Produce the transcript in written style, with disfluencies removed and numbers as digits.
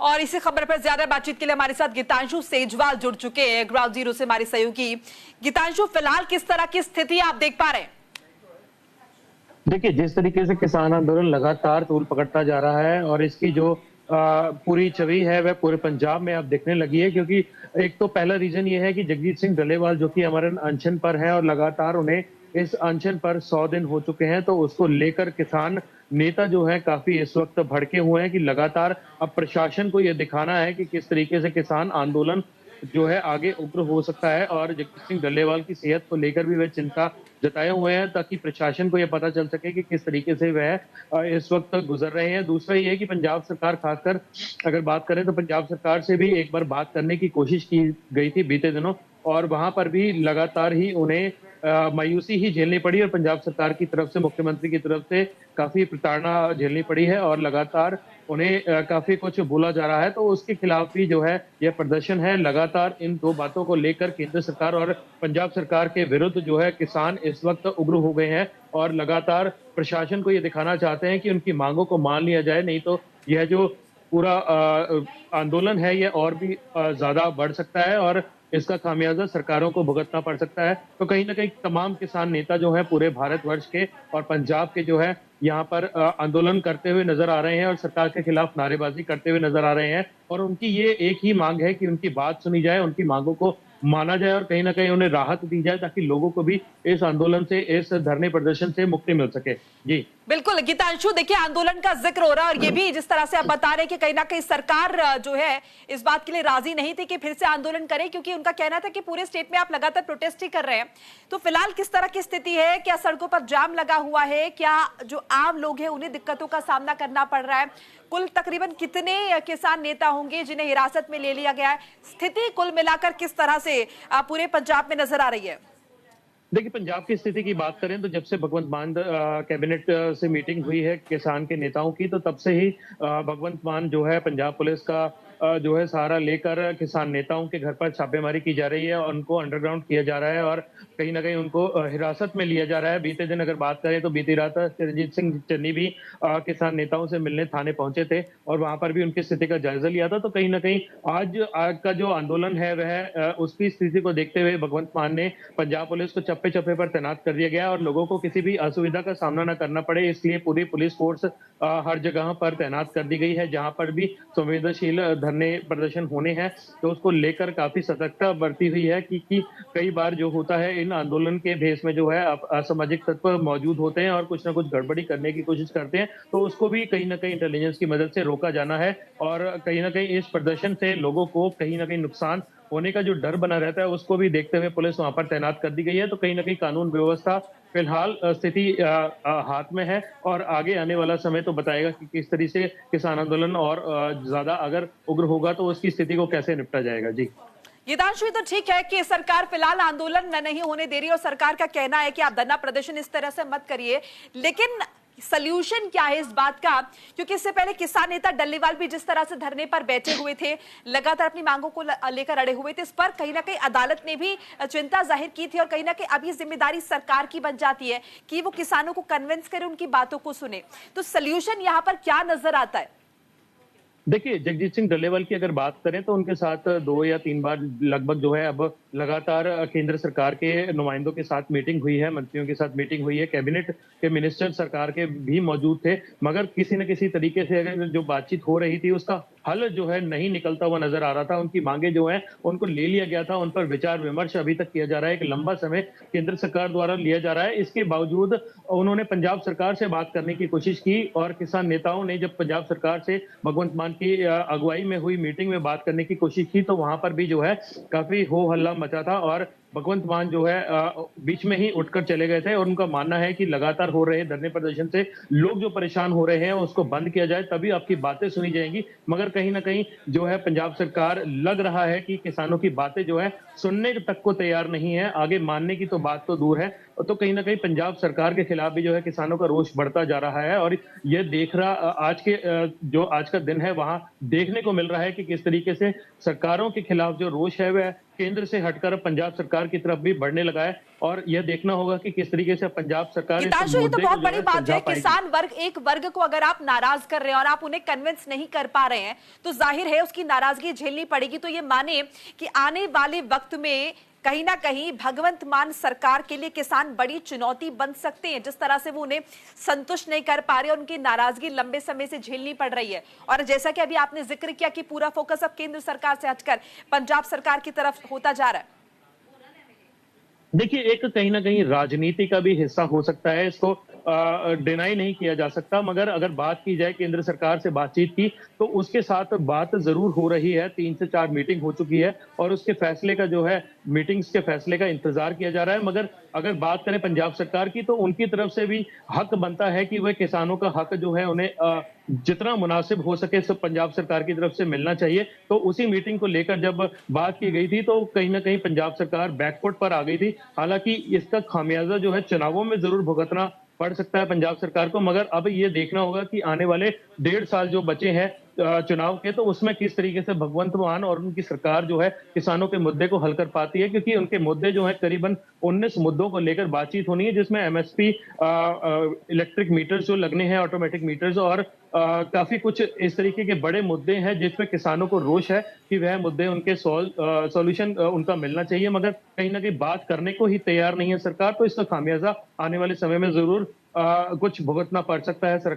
और इसी खबर पर ज्यादा बातचीत के लिए हमारे साथ गीतांशु सेजवाल जुड़ चुके हैं ग्राउंड जीरो से हमारी सहयोगी। गीतांशु, फिलहाल किस तरह की स्थिति आप देख पा रहे हैं? देखिए, जिस तरीके से किसान आंदोलन लगातार तूल पकड़ता जा रहा है और इसकी जो पूरी छवि है वह पूरे पंजाब में अब दिखने लगी है, क्योंकि एक तो पहला रीजन ये है कि जगजीत सिंह डल्लेवाल जो कि हमारे अनशन पर है और लगातार उन्हें इस अनशन पर 100 दिन हो चुके हैं, तो उसको लेकर किसान नेता जो है काफी इस वक्त भड़के हुए हैं कि लगातार अब प्रशासन को यह दिखाना है कि किस तरीके से किसान आंदोलन जो है आगे उग्र हो सकता है। और जगजीत सिंह डल्लेवाल की सेहत को लेकर भी वह चिंता जताए हुए हैं, ताकि प्रशासन को यह पता चल सके कि किस तरीके से वह इस वक्त गुजर रहे हैं। दूसरा ये है कि पंजाब सरकार, खासकर अगर बात करें तो पंजाब सरकार से भी एक बार बात करने की कोशिश की गई थी बीते दिनों, और वहां पर भी लगातार ही उन्हें मायूसी ही झेलनी पड़ी और पंजाब सरकार की तरफ से, मुख्यमंत्री की तरफ से काफी प्रताड़ना झेलनी पड़ी है और लगातार उन्हें काफी कुछ बोला जा रहा है। तो उसके खिलाफ भी जो है यह प्रदर्शन है। लगातार इन दो बातों को लेकर केंद्र सरकार और पंजाब सरकार के विरुद्ध जो है किसान इस वक्त उग्र हो गए हैं और लगातार प्रशासन को ये दिखाना चाहते हैं कि उनकी मांगों को मान लिया जाए, नहीं तो यह जो पूरा आंदोलन है यह और भी ज्यादा बढ़ सकता है और इसका खामियाजा सरकारों को भुगतना पड़ सकता है। तो कहीं ना कहीं तमाम किसान नेता जो हैं पूरे भारतवर्ष के और पंजाब के जो है यहाँ पर आंदोलन करते हुए नजर आ रहे हैं और सरकार के खिलाफ नारेबाजी करते हुए नजर आ रहे हैं। और उनकी ये एक ही मांग है कि उनकी बात सुनी जाए, उनकी मांगों को माना जाए और कहीं ना कहीं उन्हें राहत दी जाए, ताकि लोगों को भी इस आंदोलन से, इस धरने प्रदर्शन से मुक्ति मिल सके। जी बिल्कुल गीतांशु, देखिए आंदोलन का जिक्र हो रहा है और ये भी जिस तरह से आप बता रहे हैं कि कहीं ना कहीं सरकार जो है इस बात के लिए राजी नहीं थी कि फिर से आंदोलन करे, क्योंकि उनका कहना था कि पूरे स्टेट में आप लगातार प्रोटेस्ट ही कर रहे हैं। तो फिलहाल किस तरह की स्थिति है? क्या सड़कों पर जाम लगा हुआ है? क्या जो आम लोग हैं उन्हें दिक्कतों का सामना करना पड़ रहा है? कुल तकरीबन कितने किसान नेता होंगे जिन्हें हिरासत में ले लिया गया है? स्थिति कुल मिलाकर किस तरह से पूरे पंजाब में नजर आ रही है? देखिए, पंजाब की स्थिति की बात करें तो जब से भगवंत मान कैबिनेट से मीटिंग हुई है किसान के नेताओं की, तो तब से ही भगवंत मान जो है पंजाब पुलिस का जो है सहारा लेकर किसान नेताओं के घर पर छापेमारी की जा रही है और उनको अंडरग्राउंड किया जा रहा है और कहीं ना कहीं उनको हिरासत में लिया जा रहा है। बीते दिन अगर बात करें तो बीती रात रंजीत सिंह चन्नी भी किसान नेताओं से मिलने थाने पहुंचे थे और वहां पर भी उनकी स्थिति का जायजा लिया था। तो कहीं ना कहीं आज का जो आंदोलन है वह उसकी स्थिति को देखते हुए भगवंत मान ने पंजाब पुलिस को चप्पे चप्पे पर तैनात कर दिया गया और लोगों को किसी भी असुविधा का सामना न करना पड़े, इसलिए पूरी पुलिस फोर्स हर जगह पर तैनात कर दी गई है। जहां पर भी संवेदनशील धरने प्रदर्शन होने हैं तो उसको लेकर काफी सतर्कता बरती हुई है, कि कई बार जो होता है इन आंदोलन के भेष में जो है असामाजिक तत्व मौजूद होते हैं और कुछ ना कुछ गड़बड़ी करने की कोशिश करते हैं, तो उसको भी कहीं ना कहीं इंटेलिजेंस की मदद से रोका जाना है। और कहीं ना कहीं इस प्रदर्शन से लोगों को कहीं ना कहीं नुकसान होने का जो डर बना रहता है उसको भी देखते हुए पुलिस वहां पर तैनात कर दी गई है। तो कहीं ना कहीं कानून व्यवस्था फिलहाल स्थिति हाथ में है और आगे आने वाला समय तो बताएगा कि किस तरीके से किसान आंदोलन और ज्यादा अगर उग्र होगा तो उसकी स्थिति को कैसे निपटा जाएगा। जी गीतांशु, तो ठीक है कि सरकार फिलहाल आंदोलन नहीं होने दे रही और सरकार का कहना है कि आप धरना प्रदर्शन इस तरह से मत करिए, लेकिन सल्यूशन क्या है इस बात का? क्योंकि इससे पहले किसान नेता डल्लेवाल भी जिस तरह से धरने पर बैठे हुए थे, लगातार अपनी मांगों को लेकर अड़े हुए थे, इस पर कहीं ना कहीं अदालत ने भी चिंता जाहिर की थी और कहीं ना कहीं अब ये जिम्मेदारी सरकार की बन जाती है कि वो किसानों को कन्विंस करे, उनकी बातों को सुने। तो सल्यूशन यहाँ पर क्या नजर आता है? देखिए, जगजीत सिंह डल्लेवाल की अगर बात करें तो उनके साथ 2 या 3 बार लगभग जो है अब लगातार केंद्र सरकार के नुमाइंदों के साथ मीटिंग हुई है, मंत्रियों के साथ मीटिंग हुई है, कैबिनेट के मिनिस्टर सरकार के भी मौजूद थे, मगर किसी न किसी तरीके से अगर जो बातचीत हो रही थी उसका हल जो है नहीं निकलता हुआ नजर आ रहा था। उनकी मांगे जो है उनको ले लिया गया था, उन पर विचार विमर्श अभी तक किया जा रहा है, एक लंबा समय केंद्र सरकार द्वारा लिया जा रहा है। इसके बावजूद उन्होंने पंजाब सरकार से बात करने की कोशिश की और किसान नेताओं ने जब पंजाब सरकार से भगवंत मान की अगुवाई में हुई मीटिंग में बात करने की कोशिश की तो वहां पर भी जो है काफी हो हल्ला मचा था और भगवंत मान जो है बीच में ही उठकर चले गए थे और उनका मानना है कि लगातार हो रहे धरने प्रदर्शन से लोग जो परेशान हो रहे हैं उसको बंद किया जाए, तभी आपकी बातें सुनी जाएंगी। मगर कहीं ना कहीं जो है पंजाब सरकार लग रहा है कि किसानों की बातें जो है सुनने तक को तैयार नहीं है, आगे मानने की तो बात तो दूर है। तो कहीं ना कहीं पंजाब सरकार के खिलाफ भी जो है किसानों का रोष बढ़ता जा रहा है और ये देख रहा आज का दिन है वहां देखने को मिल रहा है कि किस तरीके से सरकारों के खिलाफ जो रोष है वह केंद्र से हटकर पंजाब सरकार की तरफ भी बढ़ने लगा है। और यह देखना होगा कि किस तरीके से पंजाब सरकार इस गीतांशु, ये तो मुद्दे को बहुत जो बड़ी है बात सुलझा है। पाएगी। किसान वर्ग, एक वर्ग को अगर आप नाराज कर रहे हैं और आप उन्हें कन्विंस नहीं कर पा रहे हैं तो जाहिर है उसकी नाराजगी झेलनी पड़ेगी। तो ये माने कि आने वाले वक्त में कहीं ना कहीं भगवंत मान सरकार के लिए किसान बड़ी चुनौती बन सकते हैं, जिस तरह से वो उन्हें संतुष्ट नहीं कर पा रहे और उनकी नाराजगी लंबे समय से झेलनी पड़ रही है। और जैसा कि अभी आपने जिक्र किया कि पूरा फोकस अब केंद्र सरकार से हटकर पंजाब सरकार की तरफ होता जा रहा है। देखिए, एक कहीं न कहीं राजनीति का भी हिस्सा हो सकता है, इसको डिनाई नहीं किया जा सकता, मगर अगर बात की जाए केंद्र सरकार से बातचीत की, तो उसके साथ बात ज़रूर हो रही है, 3 से 4 मीटिंग हो चुकी है और उसके फैसले का जो है, मीटिंग्स के फैसले का इंतज़ार किया जा रहा है। मगर अगर बात करें पंजाब सरकार की, तो उनकी तरफ से भी हक बनता है कि वह किसानों का हक जो है उन्हें जितना मुनासिब हो सके सब पंजाब सरकार की तरफ से मिलना चाहिए। तो उसी मीटिंग को लेकर जब बात की गई थी, तो कहीं न कहीं पंजाब सरकार बैकफुट पर आ गई थी। हालाँकि इसका खामियाज़ा जो है चुनावों में ज़रूर भुगतना पड़ सकता है पंजाब सरकार को, मगर अब ये देखना होगा कि आने वाले 1.5 साल जो बचे हैं चुनाव के, तो उसमें किस तरीके से भगवंत मान और उनकी सरकार जो है किसानों के मुद्दे को हल कर पाती है, क्योंकि उनके मुद्दे जो है करीबन 19 मुद्दों को लेकर बातचीत होनी है, जिसमें एमएसपी, इलेक्ट्रिक मीटर्स जो लगने हैं, ऑटोमेटिक मीटर्स और काफी कुछ इस तरीके के बड़े मुद्दे हैं जिसमें किसानों को रोष है कि वह मुद्दे उनके सॉल्यूशन उनका मिलना चाहिए, मगर कहीं ना कहीं बात करने को ही तैयार नहीं है सरकार। तो इसका खामियाजा आने वाले समय में जरूर कुछ भुगतना पड़ सकता है सरकार।